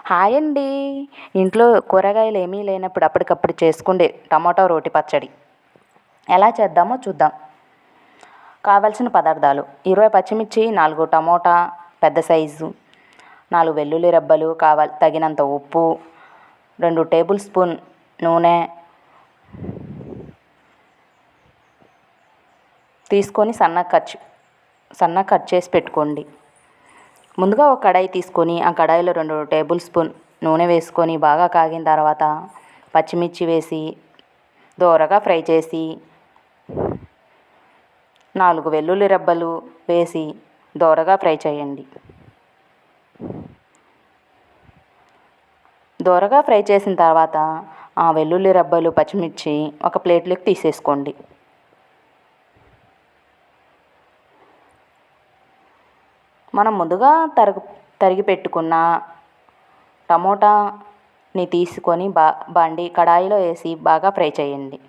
Hi అండి. ఇంట్లో కూరగాయలు ఏమీ లేనప్పుడు అప్పటికప్పుడు చేసుకుండే టమాటో రోటి పచ్చడి ఎలా చేద్దామో చూద్దాం. కావలసిన పదార్థాలు: 20 పచ్చిమిర్చి, 4 టమోటా పెద్ద సైజు, 4 వెల్లుల్లి రెబ్బలు, తగినంత ఉప్పు, 2 టేబుల్ స్పూన్ నూనె తీసుకొని సన్నగా కట్ చేసి పెట్టుకోండి. ముందుగా ఒక కడాయి తీసుకొని ఆ కడాయిలో 2 టేబుల్ స్పూన్ నూనె వేసుకొని బాగా కాగిన తర్వాత పచ్చిమిర్చి వేసి దోరగా ఫ్రై చేసి 4 వెల్లుల్లి రెబ్బలు వేసి దోరగా ఫ్రై చేయండి. దోరగా ఫ్రై చేసిన తర్వాత ఆ వెల్లుల్లి రెబ్బలు పచ్చిమిర్చి ఒక ప్లేట్లోకి తీసేసుకోండి. మనం ముందుగా తరిగి పెట్టుకున్న టమోటాని తీసుకొని కడాయిలో వేసి బాగా ఫ్రై చేయండి.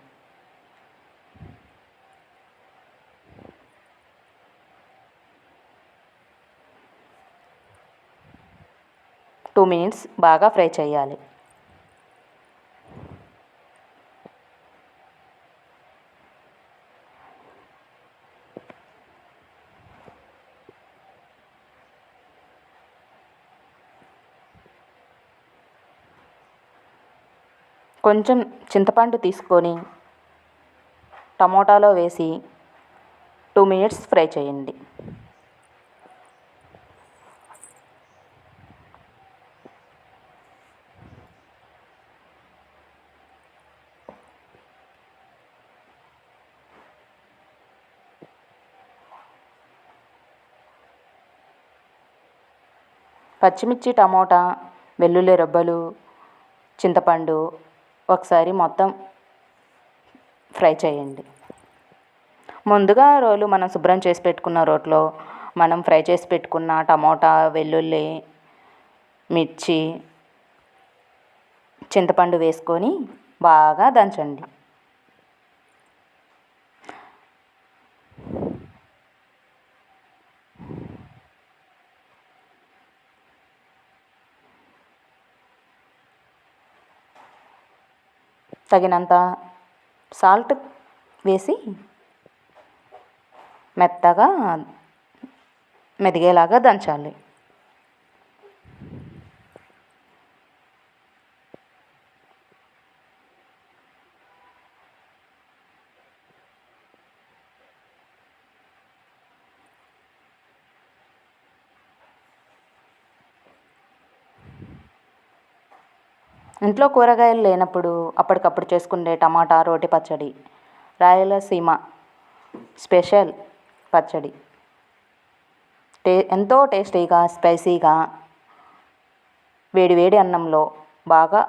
టూ మినిట్స్ బాగా ఫ్రై చేయాలి. కొంచెం చింతపండు తీసుకొని టమోటాలో వేసి 2 మినిట్స్ ఫ్రై చేయండి. పచ్చిమిర్చి, టమోటా, వెల్లుల్లి రెబ్బలు, చింతపండు ఒకసారి మొత్తం ఫ్రై చేయండి. ముందుగా మనం శుభ్రం చేసి పెట్టుకున్న రోట్లో మనం ఫ్రై చేసి పెట్టుకున్న టమోటా, వెల్లుల్లి, మిర్చి, చింతపండు వేసుకొని బాగా దంచండి. తగినంత సాల్ట్ వేసి మెత్తగా మెదిగేలాగా దంచాలి. ఇంట్లో కూరగాయలు లేనప్పుడు అప్పటికప్పుడు చేసుకునే టమాటా రోటి పచ్చడి రాయలసీమ స్పెషల్ పచ్చడి. ఎంతో టేస్టీగా, స్పైసీగా వేడి వేడి అన్నంలో బాగా